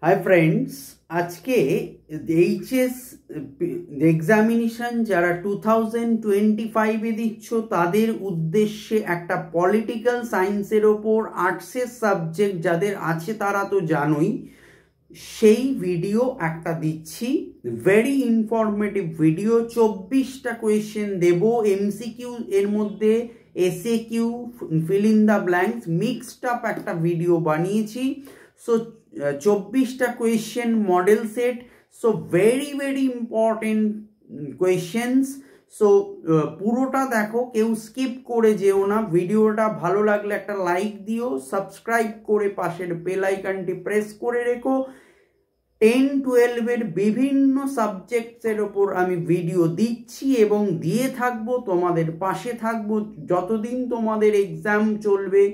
Hi friends आज के HS examination যারা 2025 এ দিচ্ছ তাদের উদ্দেশ্যে একটা পলিটিক্যাল সায়েন্সের ওপর আর্টসের সাবজেক্ট যাদের আছে তারা তো জানোই সেই ভিডিও একটা দিচ্ছি ভেরি ইনফরমেটিভ ভিডিও 24টা কোয়েশ্চেন দেব এমসিকিউ এর মধ্যে SAQ fill in the blanks mixed up একটা ভিডিও বানিয়েছি সো 24টা question model set so very important questions so পুরোটা দেখো কেউ স্কিপ করে যেও না ভিডিওটা ভালো লাগলে একটা লাইক দিও সাবস্ক্রাইব করে পাশের বেল আইকনটি প্রেস করে রেখো 10-12 এর বিভিন্ন সাবজেক্টসের ওপর আমি ভিডিও দিচ্ছি এবং দিয়ে থাকবো তোমাদের পাশে থাকবো যতদিন তোমাদের এক্সাম চলবে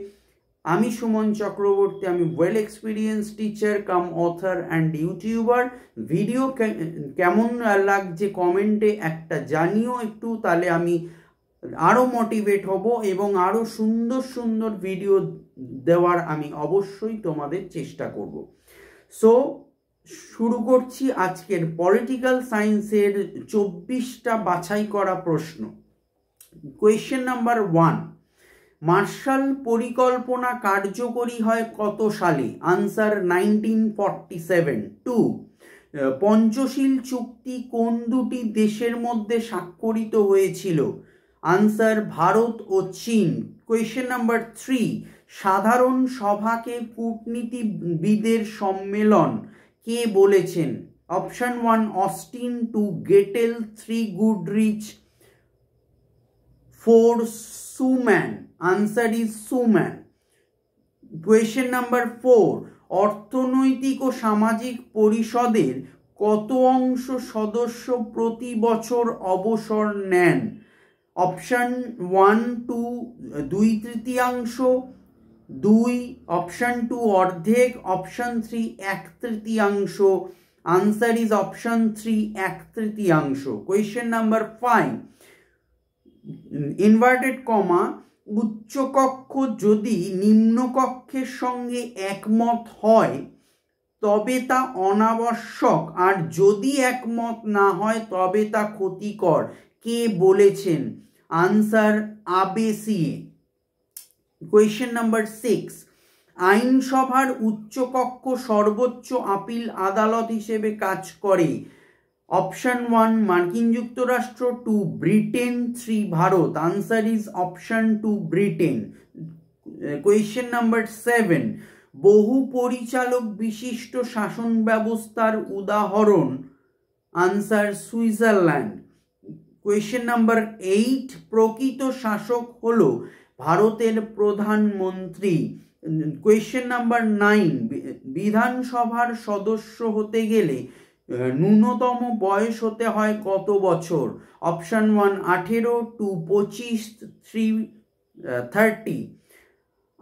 আমি সুমন চক্রবর্তী আমি well experience teacher cum author and YouTuber video কেমন লাগছে কমেন্টে একটা জানিও একটু তাহলে আমি আরও মোটিভেট হব এবং আরও সুন্দর ভিডিও দেওয়ার আমি অবশ্যই তোমাদের চেষ্টা করব সো শুরু করছি আজকের পলিটিক্যাল সায়েন্সের 24টা বাছাই করা প্রশ্ন কোয়েশ্চেন নাম্বার 1 মার্শাল পরিকল্পনা কার্যকরী হয় কত সালে আনসার 1947 2 পঞ্চশীল চুক্তি কোন দুটি দেশের মধ্যে স্বাক্ষরিত হয়েছিল আনসার ভারত ও চীন কোয়েশ্চেন নাম্বার 3 সাধারণ সভাকে কূটনীতিবিদের সম্মেলন কে বলেছেন option 1 Austin 2 Gettell 3 Goodrich 4 Schuman answer is Schuman question number 4 অর্থনৈতিক ও সামাজিক পরিষদের কত অংশ সদস্য প্রতি বছর অবসর নেন অপশন 1 2 2/3 2 অপশন 2 অর্ধেক option 3 1/3 answer is option 3 1/3 question number 5 inverted comma উচ্চকক্ষ যদি নিম্নকক্ষের সঙ্গে একমত হয় তবে তা অনাবশ্যক আর যদি একমত না হয় তবে তা ক্ষতিকর কে বলেছেন আনসার আবেসিয়ে কোয়েশ্চেন নাম্বার 6 আইনসভার উচ্চকক্ষ সর্বোচ্চ আপিল আদালত হিসেবে কাজ করে অপশন 1 মার্কিন যুক্তরাষ্ট্র 2 Britain 3 Bharat answer is option 2 Britain question number 7 বহু পরিচালক বিশিষ্ট শাসন ব্যবস্থার উদাহরণ আনসার সুইজারল্যান্ড কোয়েশ্চেন নাম্বার 8 প্রকৃত শাসক হলো ভারতের প্রধানমন্ত্রী কোয়েশ্চেন নাম্বার 9 বিধানসভার সদস্য হতে গেলে ন্যূনতম বয়স হতে হয় কত বছর অপশন 1 18 2 25 3 30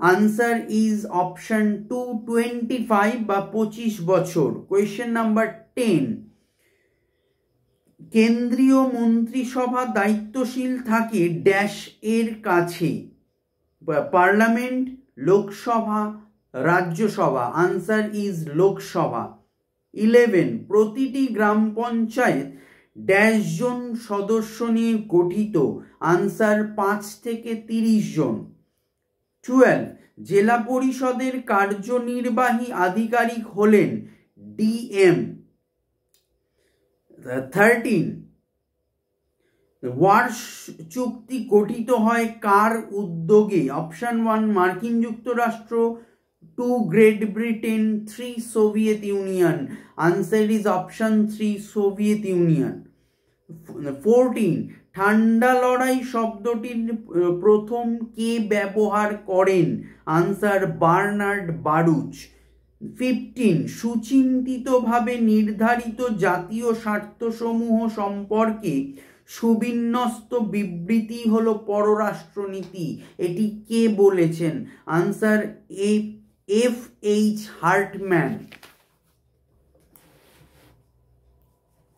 আনসার ইজ অপশন 2 25 বা 25 বছর কোয়েশ্চেন নাম্বার 10 কেন্দ্রীয় মন্ত্রিসভা দায়িত্বশীল থাকে ড্যাশ এর কাছে parliament Lok Sabha Rajya Sabha answer is Lok Sabha 11 প্রতিটি গ্রাম পঞ্চায়েত ড্যাশ জন সদস্য নিয়ে গঠিত আনসার 5 থেকে 30 জন 12 জেলা পরিষদের কার্যনির্বাহী আধিকারিক হলেন ডিএম 13 ওয়ার্স চুক্তি গঠিত হয় কার উদ্যোগে অপশন 1 মার্কিন যুক্তরাষ্ট্র 2 great Britain 3 Soviet union answer is option 3 Soviet union 14 ঠান্ডা লড়াই শব্দটির প্রথম কে ব্যবহার করেন আনসার বার্নার্ড বারুচ 15 সুচিন্তিতভাবে নির্ধারিত জাতীয় স্বার্থসমূহ সম্পর্কে সুবিন্যস্ত বিবৃতি হলো পররাষ্ট্রনীতি এটি কে বলেছেন আনসার F.H. হার্টম্যান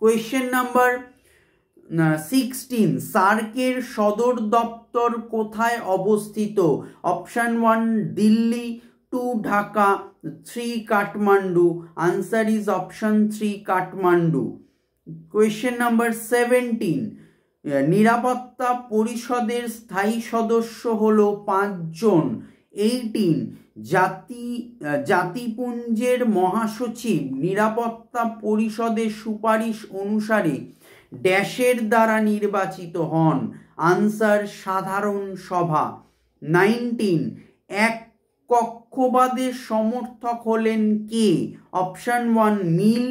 কোয়েশ্চেন নাম্বার 16 সার্কের সদর দপ্তর কোথায় অবস্থিত option 1 Delhi 2 Dhaka 3 Kathmandu. Answer is option 3 Kathmandu. Question number 17. নিরাপত্তা পরিষদের স্থায়ী সদস্য হলো 5 জন। 18. জাতিপুঞ্জের মহাসচিব নিরাপত্তা পরিষদের সুপারিশ অনুসারে ড্যাশের দ্বারা নির্বাচিত হন। আনসার সাধারণ সভা। 19. এক কক্ষবাদের সমর্থক হলেন কে? Option 1 Mill,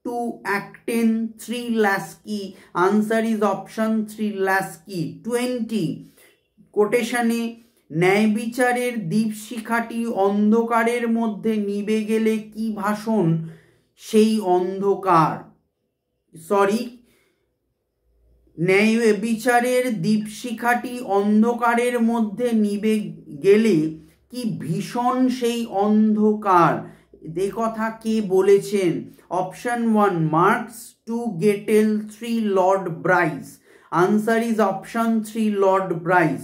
2 Acton, 3 Laski. Answer is option 3 Laski. 20. কোটেশনে ন্যায় বিচারের দীপশিখাটি অন্ধকারের মধ্যে নিভে গেলে কি ভাষণ সেই অন্ধকার? ন্যায় বিচারের দীপশিখাটি অন্ধকারের মধ্যে নিভে গেলে কি ভীষণ সেই অন্ধকার? এ কথা কে বলেছেন? Option 1 marks, 2 Gettell, 3 Lord Bryce. Answer is option 3 Lord Bryce.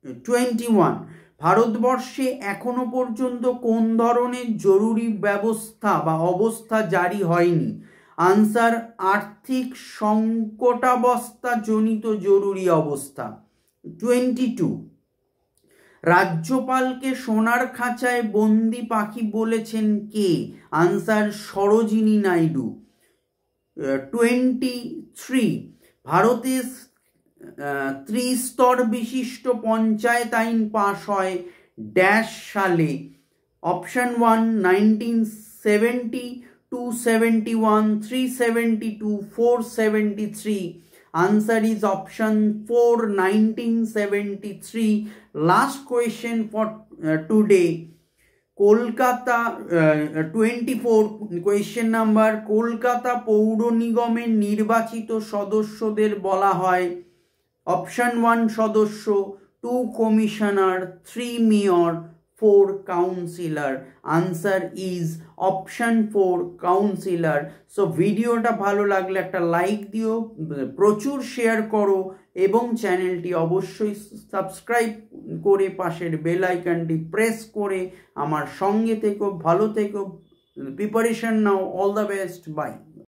21. ভারতবর্ষে এখনো পর্যন্ত কোন ধরনের জরুরি ব্যবস্থা বা অবস্থা জারি হয়নি? আনসার আর্থিক সংকটাবস্থা জনিত জরুরি অবস্থা। 22. রাজ্যপালকে সোনার খাঁচায় বন্দি পাখি বলেছেন কে? আনসার সরোজিনী নাইডু। 23. ভারতে ত্রিস্তর বিশিষ্ট পঞ্চায়েত আইন পাশ হয় ড্যাশ সালে? Option 1 1970, 271, 372, 473. Answer is option 4 1973. Last question for today. Kolkata 24 question number. Kolkata পৌর নিগমের নির্বাচিত সদস্যদের বলা হয় অপশন 1 সদস্য, 2 commissioner, 3 mayor, 4 councillor. Answer is option 4 councillor. So ভিডিওটা ভালো লাগলে একটা লাইক দিও, প্রচুর শেয়ার করো এবং চ্যানেলটি অবশ্যই সাবস্ক্রাইব করে পাশের বেল আইকনটি প্রেস করে আমার সঙ্গে থেকো, ভালো থেকো, প্রিপারেশন নাও। All the best, by.